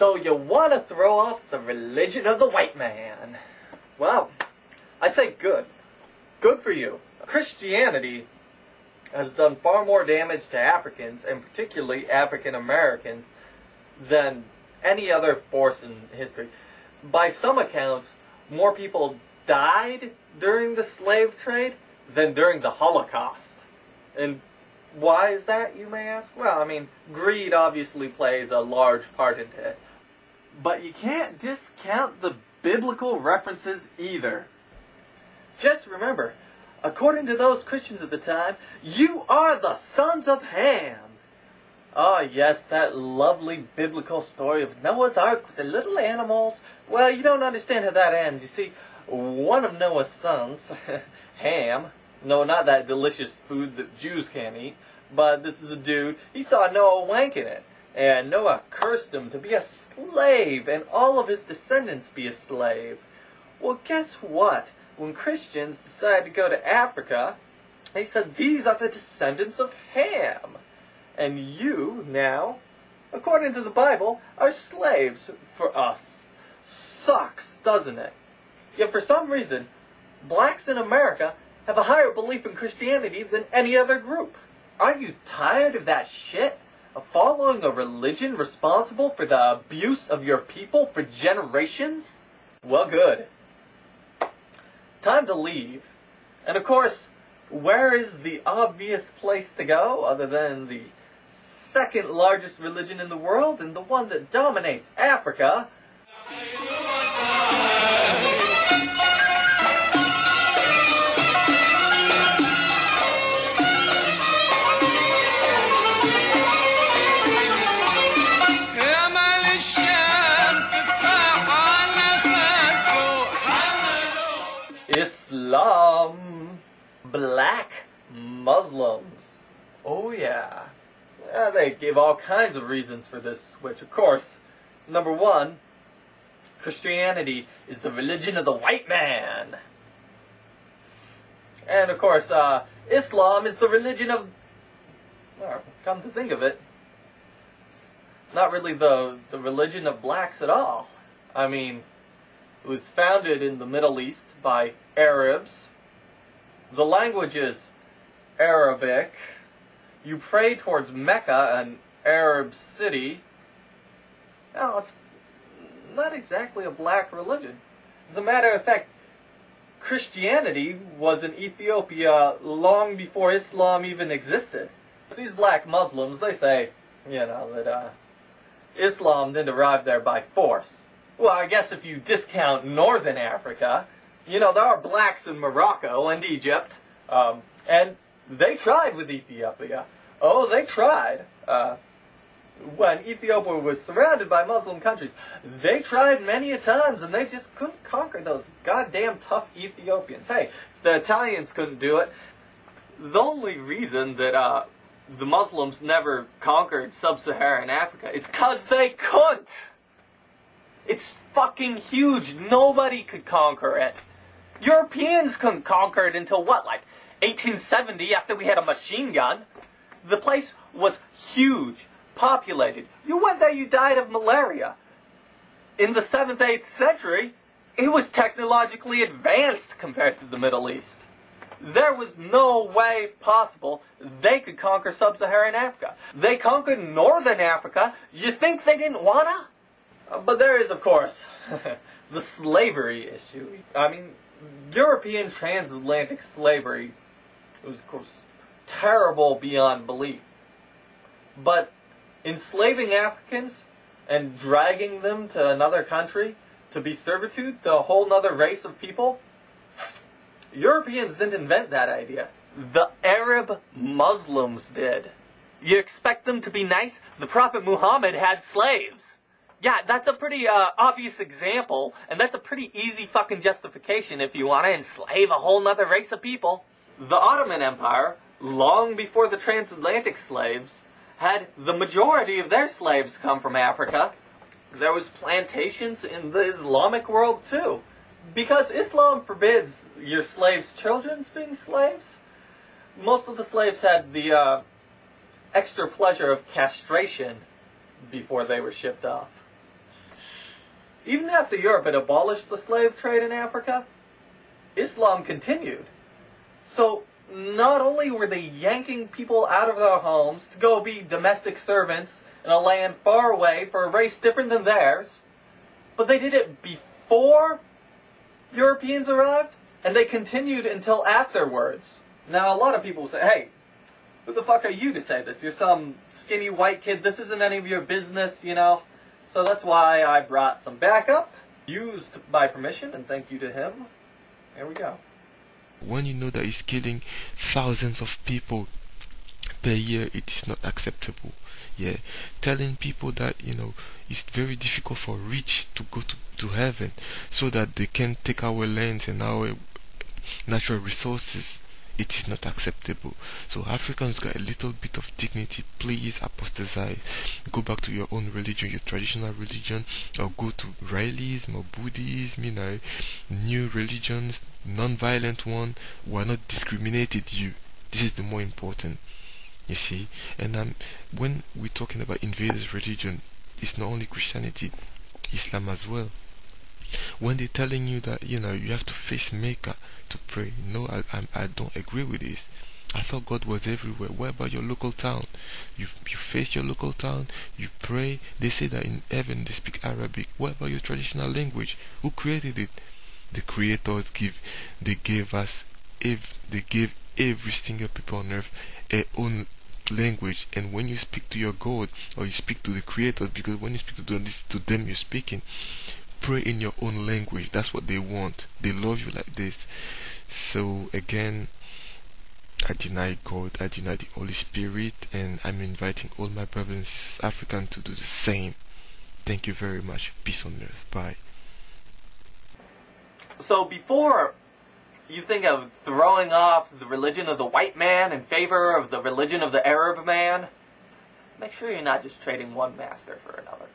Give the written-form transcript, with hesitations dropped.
So you want to throw off the religion of the white man. Well, I say good. Good for you. Christianity has done far more damage to Africans, and particularly African Americans, than any other force in history. By some accounts, more people died during the slave trade than during the Holocaust. And why is that, you may ask? Well, I mean, greed obviously plays a large part into it. But you can't discount the biblical references either. Just remember, according to those Christians at the time, you are the sons of Ham. Oh yes, that lovely biblical story of Noah's Ark with the little animals. Well, you don't understand how that ends. You see, one of Noah's sons, Ham, no, not that delicious food that Jews can't eat, but this is a dude, he saw Noah wanking it. And Noah cursed him to be a slave, and all of his descendants be a slave. Well, guess what? When Christians decided to go to Africa, they said, these are the descendants of Ham. And you, now, according to the Bible, are slaves for us. Sucks, doesn't it? Yet for some reason, blacks in America have a higher belief in Christianity than any other group. Aren't you tired of that shit? Of following a religion responsible for the abuse of your people for generations? Well, good. Time to leave. And of course, where is the obvious place to go other than the second largest religion in the world and the one that dominates Africa? Islam. Black Muslims. Oh yeah. They give all kinds of reasons for this switch. Of course, number one, Christianity is the religion of the white man. And of course, Islam is the religion of, well, come to think of it, it's not really the religion of blacks at all. I mean, it was founded in the Middle East by Arabs. The language is Arabic. You pray towards Mecca, an Arab city. No, it's not exactly a black religion. As a matter of fact, Christianity was in Ethiopia long before Islam even existed. These black Muslims, they say, you know, that Islam didn't arrive there by force. Well, I guess if you discount Northern Africa, you know, there are blacks in Morocco and Egypt, and they tried with Ethiopia. Oh, they tried. When Ethiopia was surrounded by Muslim countries, they tried many a times, and they just couldn't conquer those goddamn tough Ethiopians. Hey, if the Italians couldn't do it, the only reason that the Muslims never conquered sub-Saharan Africa is because they couldn't. It's fucking huge. Nobody could conquer it. Europeans couldn't conquer it until what, like 1870, after we had a machine gun? The place was huge, populated. You went there, you died of malaria. In the 7th, 8th century, it was technologically advanced compared to the Middle East. There was no way possible they could conquer sub-Saharan Africa. They conquered Northern Africa. You think they didn't wanna? But there is, of course, the slavery issue. I mean, European transatlantic slavery was, of course, terrible beyond belief. But enslaving Africans and dragging them to another country to be servitude to a whole nother race of people, Europeans didn't invent that idea. The Arab Muslims did. You expect them to be nice? The Prophet Muhammad had slaves. Yeah, that's a pretty obvious example, and that's a pretty easy fucking justification if you want to enslave a whole nother race of people. The Ottoman Empire, long before the transatlantic slaves, had the majority of their slaves come from Africa. There was plantations in the Islamic world too. Because Islam forbids your slaves' children being slaves, most of the slaves had the extra pleasure of castration before they were shipped off. Even after Europe had abolished the slave trade in Africa, Islam continued. So, not only were they yanking people out of their homes to go be domestic servants in a land far away for a race different than theirs, but they did it before Europeans arrived, and they continued until afterwards. Now, a lot of people say, hey, who the fuck are you to say this? You're some skinny white kid. This isn't any of your business, you know? So that's why I brought some backup, used by permission, and thank you to him. Here we go. When you know that he's killing thousands of people per year, it is not acceptable. Yeah, telling people that, you know, it's very difficult for rich to go to heaven so that they can take our lands and our natural resources, it is not acceptable. So Africans got a little bit of dignity. Please apostatize. Go back to your own religion, your traditional religion, or go to Rileysm or Buddhism, you know, new religions, non-violent one, who are not discriminated you. This is the more important. You see, and when we're talking about invaders' religion, it's not only Christianity, Islam as well. When they're telling you that, you know, you have to face Mecca to pray, no, I don't agree with this. I thought God was everywhere. What about your local town? You face your local town, you pray. They say that in heaven they speak Arabic. What about your traditional language? Who created it? The creators gave every single people on earth a own language. And when you speak to your God, or you speak to the creators, because when you speak to them you're speaking, pray in your own language. That's what they want. They love you like this. So again, I deny God, I deny the Holy Spirit, and I'm inviting all my brothers and sisters Africans to do the same. Thank you very much. Peace on earth. Bye. So before you think of throwing off the religion of the white man in favor of the religion of the Arab man, make sure you're not just trading one master for another.